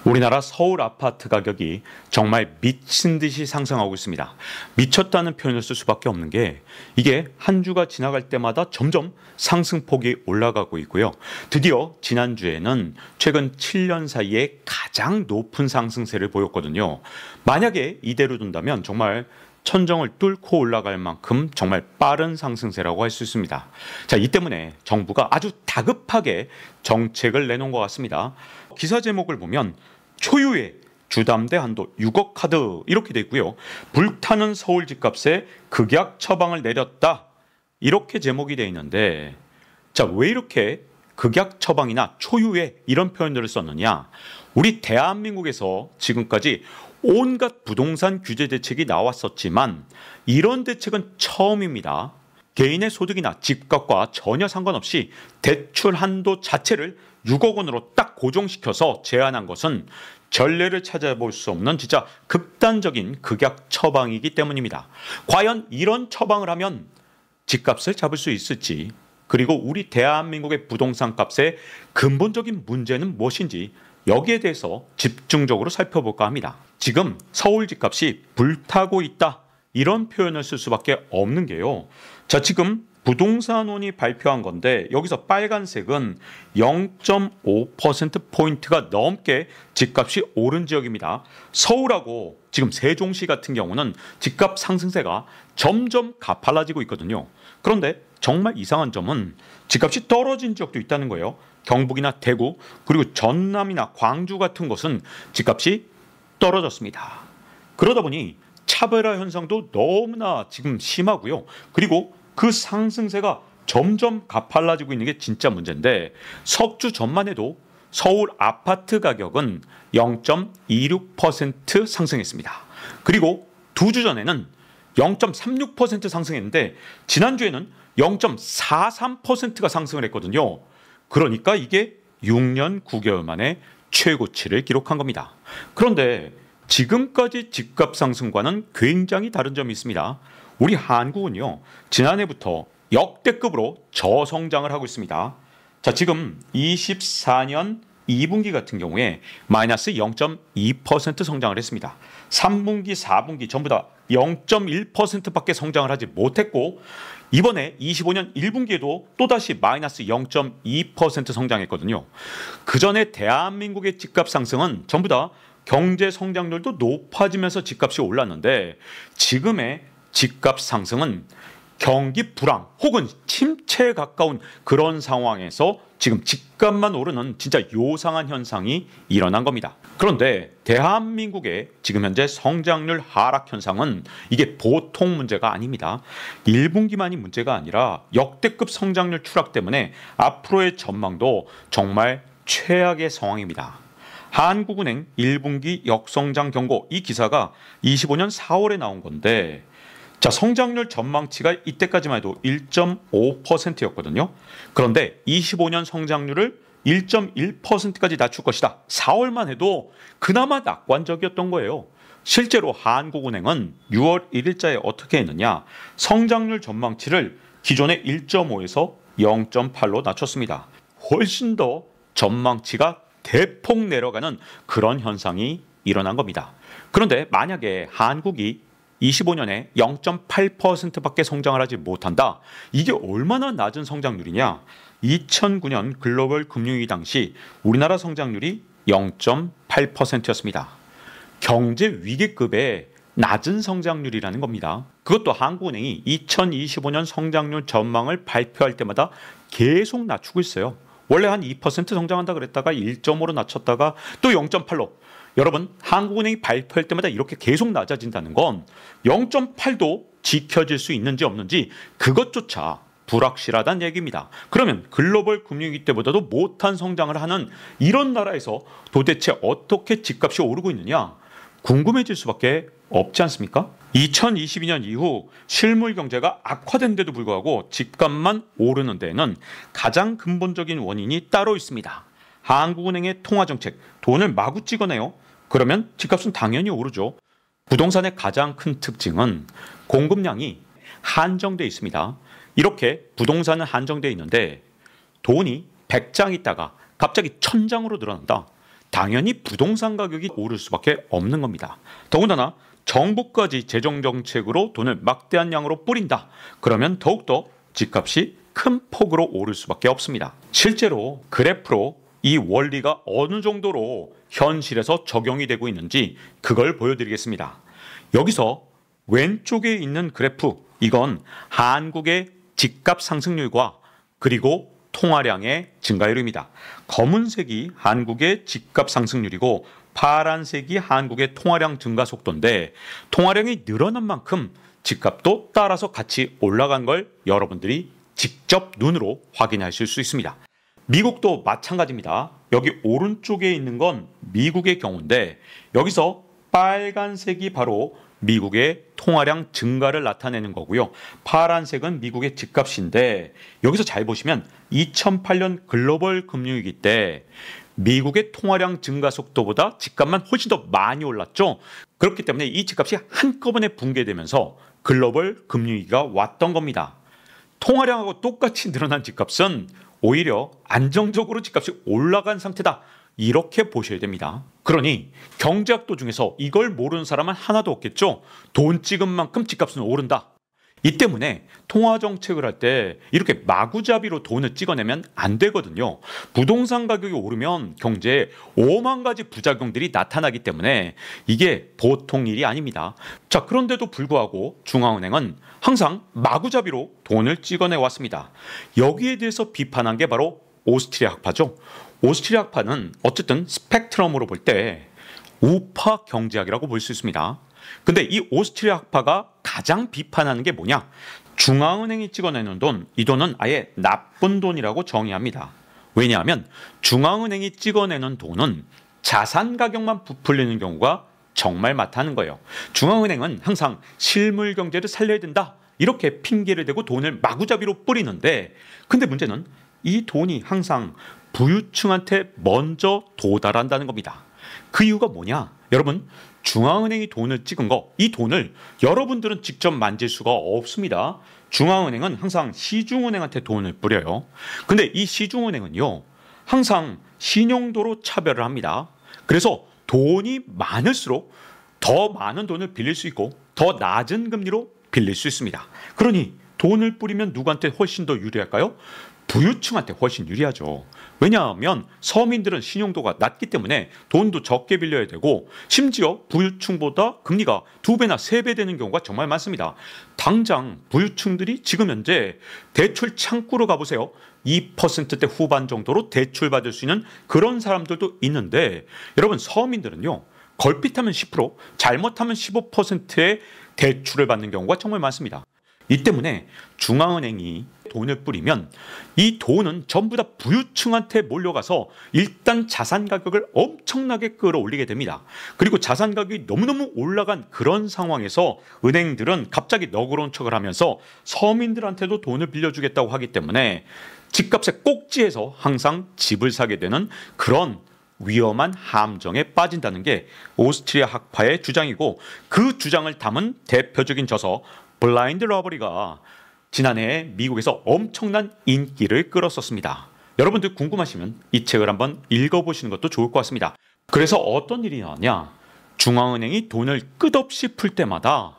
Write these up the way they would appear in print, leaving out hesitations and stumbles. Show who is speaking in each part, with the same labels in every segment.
Speaker 1: 우리나라 서울 아파트 가격이 정말 미친 듯이 상승하고 있습니다. 미쳤다는 표현을 쓸 수밖에 없는 게 이게 한 주가 지나갈 때마다 점점 상승폭이 올라가고 있고요. 드디어 지난주에는 최근 7년 사이에 가장 높은 상승세를 보였거든요. 만약에 이대로 둔다면 정말 천정을 뚫고 올라갈 만큼 정말 빠른 상승세라고 할 수 있습니다. 자, 이 때문에 정부가 아주 다급하게 정책을 내놓은 것 같습니다. 기사 제목을 보면 초유의 주담대 한도 6억 카드 이렇게 돼 있고요. 불타는 서울 집값에 극약 처방을 내렸다 이렇게 제목이 돼 있는데, 자, 왜 이렇게 극약 처방이나 초유의 이런 표현들을 썼느냐? 우리 대한민국에서 지금까지 온갖 부동산 규제 대책이 나왔었지만 이런 대책은 처음입니다. 개인의 소득이나 집값과 전혀 상관없이 대출 한도 자체를 6억 원으로 딱 고정시켜서 제한한 것은 전례를 찾아볼 수 없는 진짜 극단적인 극약 처방이기 때문입니다. 과연 이런 처방을 하면 집값을 잡을 수 있을지, 그리고 우리 대한민국의 부동산 값의 근본적인 문제는 무엇인지 여기에 대해서 집중적으로 살펴볼까 합니다. 지금 서울 집값이 불타고 있다 이런 표현을 쓸 수밖에 없는 게요. 자, 지금 부동산원이 발표한 건데 여기서 빨간색은 0.5%포인트가 넘게 집값이 오른 지역입니다. 서울하고 지금 세종시 같은 경우는 집값 상승세가 점점 가팔라지고 있거든요. 그런데 정말 이상한 점은 집값이 떨어진 지역도 있다는 거예요. 경북이나 대구, 그리고 전남이나 광주 같은 곳은 집값이 떨어졌습니다. 그러다 보니 차별화 현상도 너무나 지금 심하고요. 그리고 그 상승세가 점점 가팔라지고 있는 게 진짜 문제인데, 석 주 전만 해도 서울 아파트 가격은 0.26% 상승했습니다. 그리고 두 주 전에는 0.36% 상승했는데 지난주에는 0.43%가 상승을 했거든요. 그러니까 이게 6년 9개월 만에 최고치를 기록한 겁니다. 그런데 지금까지 집값 상승과는 굉장히 다른 점이 있습니다. 우리 한국은요, 지난해부터 역대급으로 저성장을 하고 있습니다. 자, 지금 24년 2분기 같은 경우에 마이너스 0.2% 성장을 했습니다. 3분기, 4분기 전부 다 0.1%밖에 성장을 하지 못했고, 이번에 25년 1분기에도 또다시 마이너스 0.2% 성장했거든요. 그 전에 대한민국의 집값 상승은 전부 다 경제 성장률도 높아지면서 집값이 올랐는데, 지금의 집값 상승은 경기 불황 혹은 침체에 가까운 그런 상황에서 지금 집값만 오르는 진짜 요상한 현상이 일어난 겁니다. 그런데 대한민국의 지금 현재 성장률 하락 현상은 이게 보통 문제가 아닙니다. 1분기만이 문제가 아니라 역대급 성장률 추락 때문에 앞으로의 전망도 정말 최악의 상황입니다. 한국은행 1분기 역성장 경고, 이 기사가 25년 4월에 나온 건데, 자, 성장률 전망치가 이때까지만 해도 1.5%였거든요. 그런데 25년 성장률을 1.1%까지 낮출 것이다. 4월만 해도 그나마 낙관적이었던 거예요. 실제로 한국은행은 6월 1일자에 어떻게 했느냐? 성장률 전망치를 기존의 1.5에서 0.8로 낮췄습니다. 훨씬 더 전망치가 대폭 내려가는 그런 현상이 일어난 겁니다. 그런데 만약에 한국이 25년에 0.8%밖에 성장을 하지 못한다. 이게 얼마나 낮은 성장률이냐? 2009년 글로벌 금융위기 당시 우리나라 성장률이 0.8%였습니다. 경제 위기급의 낮은 성장률이라는 겁니다. 그것도 한국은행이 2025년 성장률 전망을 발표할 때마다 계속 낮추고 있어요. 원래 한 2% 성장한다 그랬다가 1.5로 낮췄다가 또 0.8로. 여러분, 한국은행이 발표할 때마다 이렇게 계속 낮아진다는 건 0.8도 지켜질 수 있는지 없는지 그것조차 불확실하다는 얘기입니다. 그러면 글로벌 금융위기 때보다도 못한 성장을 하는 이런 나라에서 도대체 어떻게 집값이 오르고 있느냐? 궁금해질 수밖에 없지 않습니까? 2022년 이후 실물 경제가 악화된데도 불구하고 집값만 오르는 데에는 가장 근본적인 원인이 따로 있습니다. 한국은행의 통화정책, 돈을 마구 찍어내요. 그러면 집값은 당연히 오르죠. 부동산의 가장 큰 특징은 공급량이 한정되어 있습니다. 이렇게 부동산은 한정되어 있는데 돈이 100장 있다가 갑자기 1000장으로 늘어난다. 당연히 부동산 가격이 오를 수밖에 없는 겁니다. 더군다나 정부까지 재정정책으로 돈을 막대한 양으로 뿌린다. 그러면 더욱더 집값이 큰 폭으로 오를 수밖에 없습니다. 실제로 그래프로 이 원리가 어느 정도로 현실에서 적용이 되고 있는지 그걸 보여드리겠습니다. 여기서 왼쪽에 있는 그래프, 이건 한국의 집값 상승률과 그리고 통화량의 증가율입니다. 검은색이 한국의 집값 상승률이고 파란색이 한국의 통화량 증가 속도인데, 통화량이 늘어난 만큼 집값도 따라서 같이 올라간 걸 여러분들이 직접 눈으로 확인하실 수 있습니다. 미국도 마찬가지입니다. 여기 오른쪽에 있는 건 미국의 경우인데, 여기서 빨간색이 바로 미국의 통화량 증가를 나타내는 거고요. 파란색은 미국의 집값인데, 여기서 잘 보시면 2008년 글로벌 금융위기 때 미국의 통화량 증가 속도보다 집값만 훨씬 더 많이 올랐죠. 그렇기 때문에 이 집값이 한꺼번에 붕괴되면서 글로벌 금융위기가 왔던 겁니다. 통화량하고 똑같이 늘어난 집값은 오히려 안정적으로 집값이 올라간 상태다, 이렇게 보셔야 됩니다. 그러니 경제학도 중에서 이걸 모르는 사람은 하나도 없겠죠. 돈 찍은 만큼 집값은 오른다. 이 때문에 통화정책을 할 때 이렇게 마구잡이로 돈을 찍어내면 안 되거든요. 부동산 가격이 오르면 경제에 5만 가지 부작용들이 나타나기 때문에 이게 보통 일이 아닙니다. 자, 그런데도 불구하고 중앙은행은 항상 마구잡이로 돈을 찍어내 왔습니다. 여기에 대해서 비판한 게 바로 오스트리아 학파죠. 오스트리아 학파는 어쨌든 스펙트럼으로 볼 때 우파 경제학이라고 볼 수 있습니다. 근데 이 오스트리아 학파가 가장 비판하는 게 뭐냐? 중앙은행이 찍어내는 돈, 이 돈은 아예 나쁜 돈이라고 정의합니다. 왜냐하면 중앙은행이 찍어내는 돈은 자산 가격만 부풀리는 경우가 정말 많다는 거예요. 중앙은행은 항상 실물 경제를 살려야 된다, 이렇게 핑계를 대고 돈을 마구잡이로 뿌리는데, 근데 문제는 이 돈이 항상 부유층한테 먼저 도달한다는 겁니다. 그 이유가 뭐냐? 여러분, 중앙은행이 돈을 찍은 거, 이 돈을 여러분들은 직접 만질 수가 없습니다. 중앙은행은 항상 시중은행한테 돈을 뿌려요. 근데 이 시중은행은요, 항상 신용도로 차별을 합니다. 그래서 돈이 많을수록 더 많은 돈을 빌릴 수 있고 더 낮은 금리로 빌릴 수 있습니다. 그러니 돈을 뿌리면 누구한테 훨씬 더 유리할까요? 부유층한테 훨씬 유리하죠. 왜냐하면 서민들은 신용도가 낮기 때문에 돈도 적게 빌려야 되고, 심지어 부유층보다 금리가 2배나 3배 되는 경우가 정말 많습니다. 당장 부유층들이 지금 현재 대출 창구로 가보세요. 2%대 후반 정도로 대출 받을 수 있는 그런 사람들도 있는데, 여러분, 서민들은요, 걸핏하면 10%, 잘못하면 15%의 대출을 받는 경우가 정말 많습니다. 이 때문에 중앙은행이 돈을 뿌리면 이 돈은 전부 다 부유층한테 몰려가서 일단 자산 가격을 엄청나게 끌어올리게 됩니다. 그리고 자산 가격이 너무너무 올라간 그런 상황에서 은행들은 갑자기 너그러운 척을 하면서 서민들한테도 돈을 빌려주겠다고 하기 때문에 집값의 꼭지에서 항상 집을 사게 되는 그런 위험한 함정에 빠진다는 게 오스트리아 학파의 주장이고, 그 주장을 담은 대표적인 저서 블라인드 러버리가 지난해 미국에서 엄청난 인기를 끌었었습니다. 여러분들 궁금하시면 이 책을 한번 읽어보시는 것도 좋을 것 같습니다. 그래서 어떤 일이 나왔냐? 중앙은행이 돈을 끝없이 풀 때마다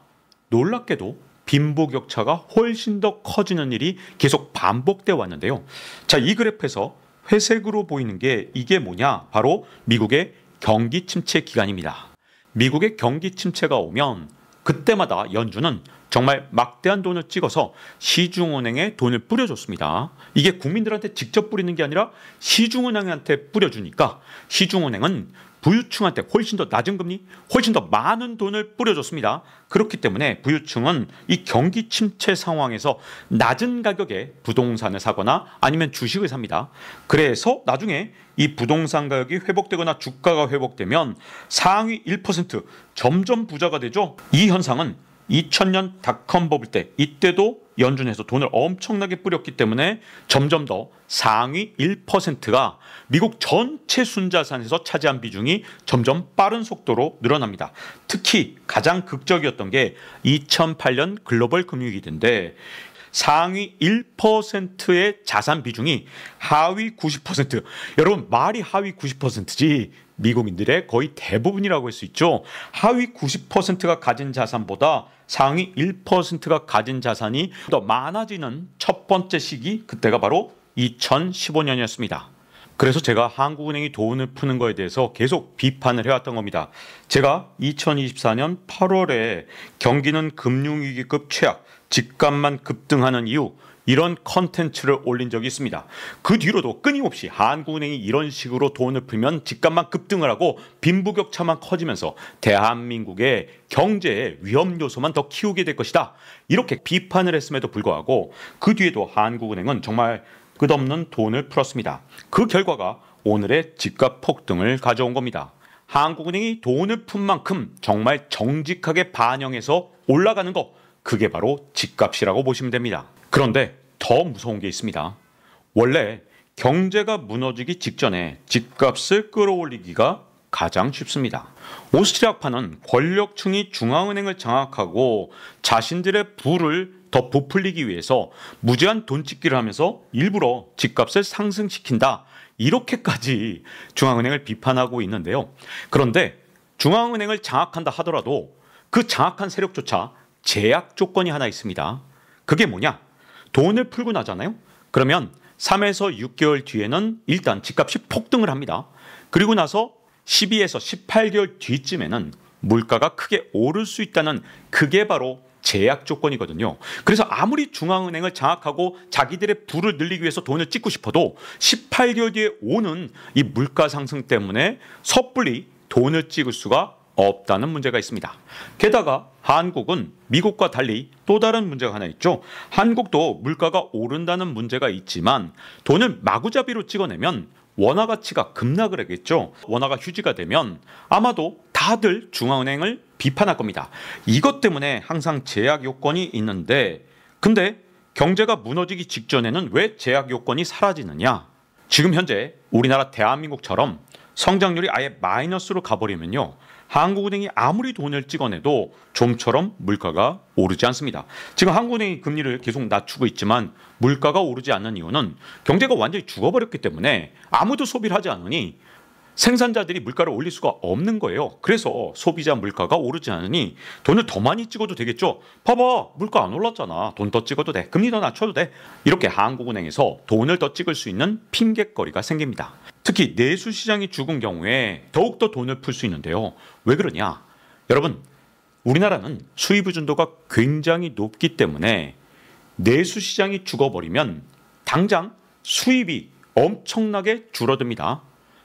Speaker 1: 놀랍게도 빈부격차가 훨씬 더 커지는 일이 계속 반복되어 왔는데요. 자, 이 그래프에서 회색으로 보이는 게 이게 뭐냐? 바로 미국의 경기 침체 기간입니다. 미국의 경기 침체가 오면 그때마다 연준은 정말 막대한 돈을 찍어서 시중은행에 돈을 뿌려줬습니다. 이게 국민들한테 직접 뿌리는 게 아니라 시중은행한테 뿌려주니까 시중은행은 부유층한테 훨씬 더 낮은 금리, 훨씬 더 많은 돈을 뿌려줬습니다. 그렇기 때문에 부유층은 이 경기 침체 상황에서 낮은 가격에 부동산을 사거나 아니면 주식을 삽니다. 그래서 나중에 이 부동산 가격이 회복되거나 주가가 회복되면 상위 1% 점점 부자가 되죠. 이 현상은 2000년 닷컴 버블 때, 이때도 연준에서 돈을 엄청나게 뿌렸기 때문에 점점 더 상위 1%가 미국 전체 순자산에서 차지한 비중이 점점 빠른 속도로 늘어납니다. 특히 가장 극적이었던 게 2008년 글로벌 금융위기 때인데, 상위 1%의 자산 비중이 하위 90%, 여러분 말이 하위 90%지 미국인들의 거의 대부분이라고 할 수 있죠. 하위 90%가 가진 자산보다 상위 1%가 가진 자산이 더 많아지는 첫 번째 시기, 그때가 바로 2015년이었습니다. 그래서 제가 한국은행이 돈을 푸는 거에 대해서 계속 비판을 해왔던 겁니다. 제가 2024년 8월에 경기는 금융위기급 최악, 집값만 급등하는 이유, 이런 컨텐츠를 올린 적이 있습니다. 그 뒤로도 끊임없이 한국은행이 이런 식으로 돈을 풀면 집값만 급등을 하고 빈부격차만 커지면서 대한민국의 경제의 위험 요소만 더 키우게 될 것이다, 이렇게 비판을 했음에도 불구하고 그 뒤에도 한국은행은 정말 끝없는 돈을 풀었습니다. 그 결과가 오늘의 집값 폭등을 가져온 겁니다. 한국은행이 돈을 푼 만큼 정말 정직하게 반영해서 올라가는 것, 그게 바로 집값이라고 보시면 됩니다. 그런데 더 무서운 게 있습니다. 원래 경제가 무너지기 직전에 집값을 끌어올리기가 가장 쉽습니다. 오스트리아파는 권력층이 중앙은행을 장악하고 자신들의 부를 더 부풀리기 위해서 무제한 돈찍기를 하면서 일부러 집값을 상승시킨다, 이렇게까지 중앙은행을 비판하고 있는데요. 그런데 중앙은행을 장악한다 하더라도 그 장악한 세력조차 제약 조건이 하나 있습니다. 그게 뭐냐? 돈을 풀고 나잖아요. 그러면 3에서 6개월 뒤에는 일단 집값이 폭등을 합니다. 그리고 나서 12에서 18개월 뒤쯤에는 물가가 크게 오를 수 있다는, 그게 바로 제약 조건이거든요. 그래서 아무리 중앙은행을 장악하고 자기들의 부를 늘리기 위해서 돈을 찍고 싶어도 18개월 뒤에 오는 이 물가 상승 때문에 섣불리 돈을 찍을 수가 없다는 문제가 있습니다. 게다가 한국은 미국과 달리 또 다른 문제가 하나 있죠. 한국도 물가가 오른다는 문제가 있지만 돈을 마구잡이로 찍어내면 원화 가치가 급락을 하겠죠. 원화가 휴지가 되면 아마도 다들 중앙은행을 비판할 겁니다. 이것 때문에 항상 제약 요건이 있는데, 근데 경제가 무너지기 직전에는 왜 제약 요건이 사라지느냐? 지금 현재 우리나라 대한민국처럼 성장률이 아예 마이너스로 가버리면요, 한국은행이 아무리 돈을 찍어내도 좀처럼 물가가 오르지 않습니다. 지금 한국은행이 금리를 계속 낮추고 있지만 물가가 오르지 않는 이유는 경제가 완전히 죽어버렸기 때문에 아무도 소비를 하지 않으니 생산자들이 물가를 올릴 수가 없는 거예요. 그래서 소비자 물가가 오르지 않으니 돈을 더 많이 찍어도 되겠죠. 봐봐, 물가 안 올랐잖아. 돈 더 찍어도 돼. 금리 더 낮춰도 돼. 이렇게 한국은행에서 돈을 더 찍을 수 있는 핑곗거리가 생깁니다. 특히 내수시장이 죽은 경우에 더욱더 돈을 풀 수 있는데요. 왜 그러냐? 여러분, 우리나라는 수입 의존도가 굉장히 높기 때문에 내수시장이 죽어버리면 당장 수입이 엄청나게 줄어듭니다.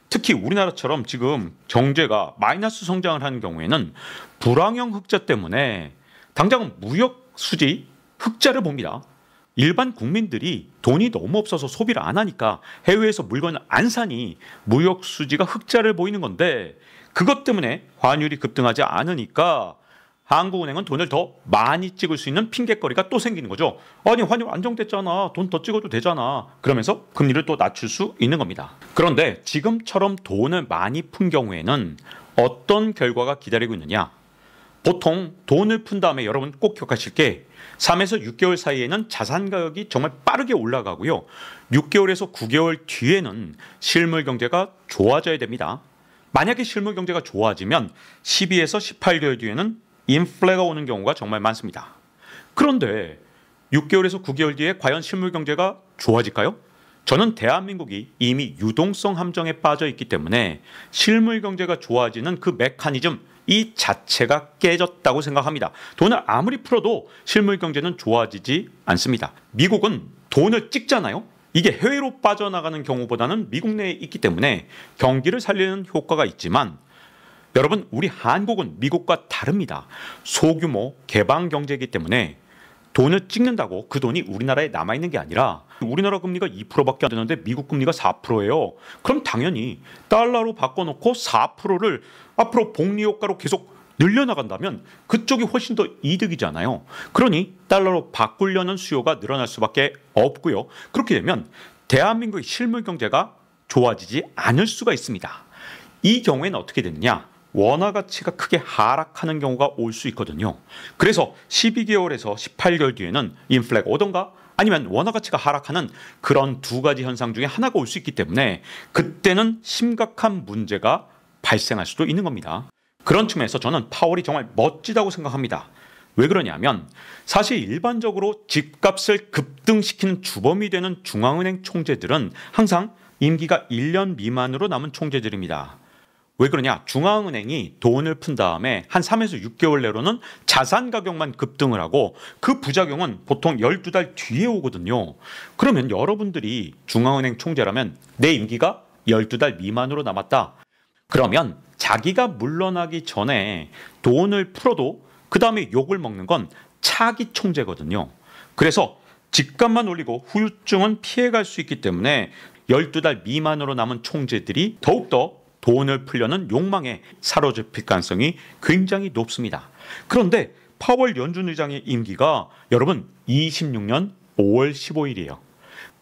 Speaker 1: 특히 우리나라처럼 지금 경제가 마이너스 성장을 하는 경우에는 불황형 흑자 때문에 당장 무역 수지 흑자를 봅니다. 일반 국민들이 돈이 너무 없어서 소비를 안 하니까 해외에서 물건을 안 사니 무역 수지가 흑자를 보이는 건데, 그것 때문에 환율이 급등하지 않으니까 한국은행은 돈을 더 많이 찍을 수 있는 핑곗거리가 또 생기는 거죠. 아니, 환율 안정됐잖아. 돈 더 찍어도 되잖아. 그러면서 금리를 또 낮출 수 있는 겁니다. 그런데 지금처럼 돈을 많이 푼 경우에는 어떤 결과가 기다리고 있느냐? 보통 돈을 푼 다음에 여러분 꼭 기억하실 게 3에서 6개월 사이에는 자산 가격이 정말 빠르게 올라가고요. 6개월에서 9개월 뒤에는 실물 경제가 좋아져야 됩니다. 만약에 실물 경제가 좋아지면 12에서 18개월 뒤에는 인플레가 오는 경우가 정말 많습니다. 그런데 6개월에서 9개월 뒤에 과연 실물 경제가 좋아질까요? 저는 대한민국이 이미 유동성 함정에 빠져 있기 때문에 실물 경제가 좋아지는 그 메커니즘 이 자체가 깨졌다고 생각합니다. 돈을 아무리 풀어도 실물 경제는 좋아지지 않습니다. 미국은 돈을 찍잖아요. 이게 해외로 빠져나가는 경우보다는 미국 내에 있기 때문에 경기를 살리는 효과가 있지만, 여러분, 우리 한국은 미국과 다릅니다. 소규모 개방 경제이기 때문에 돈을 찍는다고 그 돈이 우리나라에 남아있는 게 아니라, 우리나라 금리가 2%밖에 안 되는데 미국 금리가 4%예요. 그럼 당연히 달러로 바꿔놓고 4%를 앞으로 복리 효과로 계속 늘려나간다면 그쪽이 훨씬 더 이득이잖아요. 그러니 달러로 바꾸려는 수요가 늘어날 수밖에 없고요. 그렇게 되면 대한민국의 실물 경제가 좋아지지 않을 수가 있습니다. 이 경우에는 어떻게 되느냐? 원화 가치가 크게 하락하는 경우가 올 수 있거든요. 그래서 12개월에서 18개월 뒤에는 인플레가 오던가 아니면 원화 가치가 하락하는 그런 두 가지 현상 중에 하나가 올 수 있기 때문에 그때는 심각한 문제가 발생할 수도 있는 겁니다. 그런 측면에서 저는 파월이 정말 멋지다고 생각합니다. 왜 그러냐면 사실 일반적으로 집값을 급등시키는 주범이 되는 중앙은행 총재들은 항상 임기가 1년 미만으로 남은 총재들입니다. 왜 그러냐? 중앙은행이 돈을 푼 다음에 한 3에서 6개월 내로는 자산 가격만 급등을 하고 그 부작용은 보통 12달 뒤에 오거든요. 그러면 여러분들이 중앙은행 총재라면 내 임기가 12달 미만으로 남았다. 그러면 자기가 물러나기 전에 돈을 풀어도 그 다음에 욕을 먹는 건 차기 총재거든요. 그래서 집값만 올리고 후유증은 피해갈 수 있기 때문에 12달 미만으로 남은 총재들이 더욱더 돈을 풀려는 욕망에 사로잡힐 가능성이 굉장히 높습니다. 그런데 파월 연준 의장의 임기가 여러분 26년 5월 15일이에요.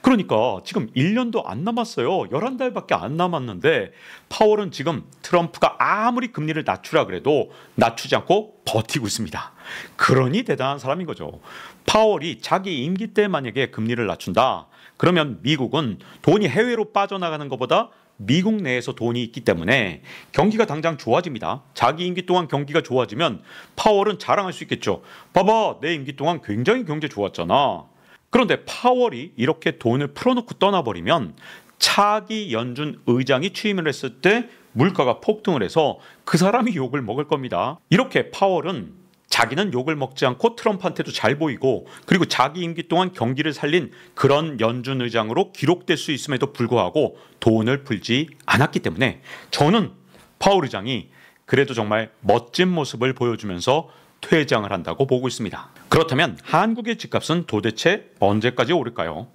Speaker 1: 그러니까 지금 1년도 안 남았어요. 11달밖에 안 남았는데 파월은 지금 트럼프가 아무리 금리를 낮추라 그래도 낮추지 않고 버티고 있습니다. 그러니 대단한 사람인 거죠. 파월이 자기 임기 때 만약에 금리를 낮춘다. 그러면 미국은 돈이 해외로 빠져나가는 것보다 미국 내에서 돈이 있기 때문에 경기가 당장 좋아집니다. 자기 임기 동안 경기가 좋아지면 파월은 자랑할 수 있겠죠. 봐봐, 내 임기 동안 굉장히 경제 좋았잖아. 그런데 파월이 이렇게 돈을 풀어놓고 떠나버리면 차기 연준 의장이 취임을 했을 때 물가가 폭등을 해서 그 사람이 욕을 먹을 겁니다. 이렇게 파월은 자기는 욕을 먹지 않고 트럼프한테도 잘 보이고 그리고 자기 임기 동안 경기를 살린 그런 연준 의장으로 기록될 수 있음에도 불구하고 돈을 풀지 않았기 때문에 저는 파월 의장이 그래도 정말 멋진 모습을 보여주면서 퇴장을 한다고 보고 있습니다. 그렇다면 한국의 집값은 도대체 언제까지 오를까요?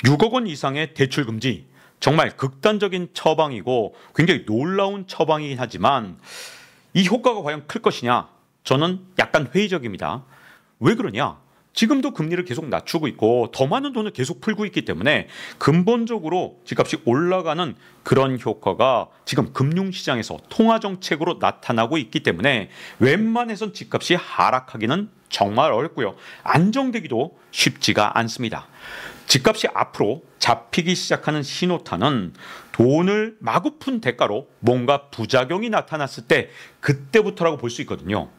Speaker 1: 6억 원 이상의 대출 금지, 정말 극단적인 처방이고 굉장히 놀라운 처방이긴 하지만 이 효과가 과연 클 것이냐? 저는 약간 회의적입니다. 왜 그러냐? 지금도 금리를 계속 낮추고 있고 더 많은 돈을 계속 풀고 있기 때문에 근본적으로 집값이 올라가는 그런 효과가 지금 금융시장에서 통화정책으로 나타나고 있기 때문에 웬만해선 집값이 하락하기는 정말 어렵고요. 안정되기도 쉽지가 않습니다. 집값이 앞으로 잡히기 시작하는 신호탄은 돈을 마구 푼 대가로 뭔가 부작용이 나타났을 때 그때부터라고 볼 수 있거든요.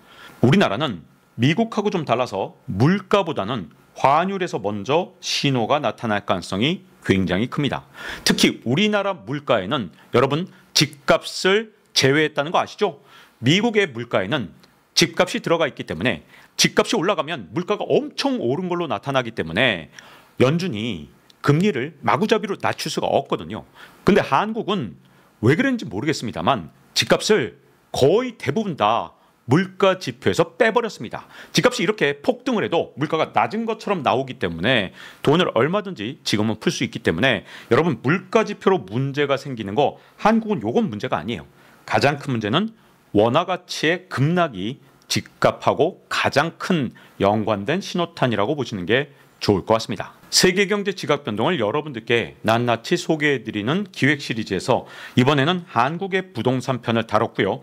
Speaker 1: 우리나라는 미국하고 좀 달라서 물가보다는 환율에서 먼저 신호가 나타날 가능성이 굉장히 큽니다. 특히 우리나라 물가에는 여러분 집값을 제외했다는 거 아시죠? 미국의 물가에는 집값이 들어가 있기 때문에 집값이 올라가면 물가가 엄청 오른 걸로 나타나기 때문에 연준이 금리를 마구잡이로 낮출 수가 없거든요. 근데 한국은 왜 그런지 모르겠습니다만 집값을 거의 대부분 다 물가 지표에서 빼버렸습니다. 집값이 이렇게 폭등을 해도 물가가 낮은 것처럼 나오기 때문에 돈을 얼마든지 지금은 풀 수 있기 때문에 여러분 물가 지표로 문제가 생기는 거 한국은 요건 문제가 아니에요. 가장 큰 문제는 원화 가치의 급락이 집값하고 가장 큰 연관된 신호탄이라고 보시는 게 좋을 것 같습니다. 세계경제 지각 변동을 여러분들께 낱낱이 소개해드리는 기획 시리즈에서 이번에는 한국의 부동산 편을 다뤘고요.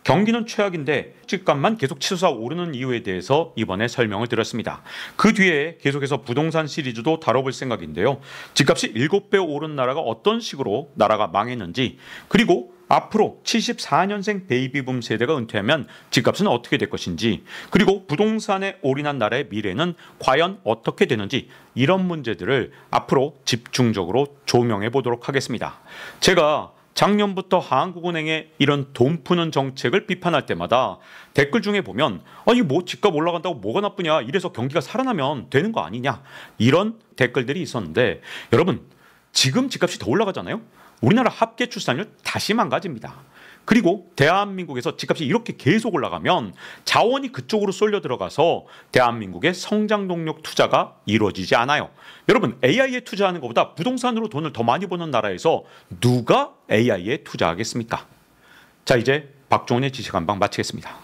Speaker 1: 경기는 최악인데 집값만 계속 치솟아 오르는 이유에 대해서 이번에 설명을 드렸습니다. 그 뒤에 계속해서 부동산 시리즈도 다뤄볼 생각인데요. 집값이 7배 오른 나라가 어떤 식으로 나라가 망했는지, 그리고 앞으로 74년생 베이비붐 세대가 은퇴하면 집값은 어떻게 될 것인지, 그리고 부동산에 올인한 나라의 미래는 과연 어떻게 되는지, 이런 문제들을 앞으로 집중적으로 조명해 보도록 하겠습니다. 제가 작년부터 한국은행의 이런 돈 푸는 정책을 비판할 때마다 댓글 중에 보면 아니 뭐 집값 올라간다고 뭐가 나쁘냐, 이래서 경기가 살아나면 되는 거 아니냐, 이런 댓글들이 있었는데 여러분 지금 집값이 더 올라가잖아요. 우리나라 합계 출산율 다시 망가집니다. 그리고 대한민국에서 집값이 이렇게 계속 올라가면 자원이 그쪽으로 쏠려 들어가서 대한민국의 성장 동력 투자가 이루어지지 않아요. 여러분 AI에 투자하는 것보다 부동산으로 돈을 더 많이 버는 나라에서 누가 AI에 투자하겠습니까? 자, 이제 박종훈의 지식한방 마치겠습니다.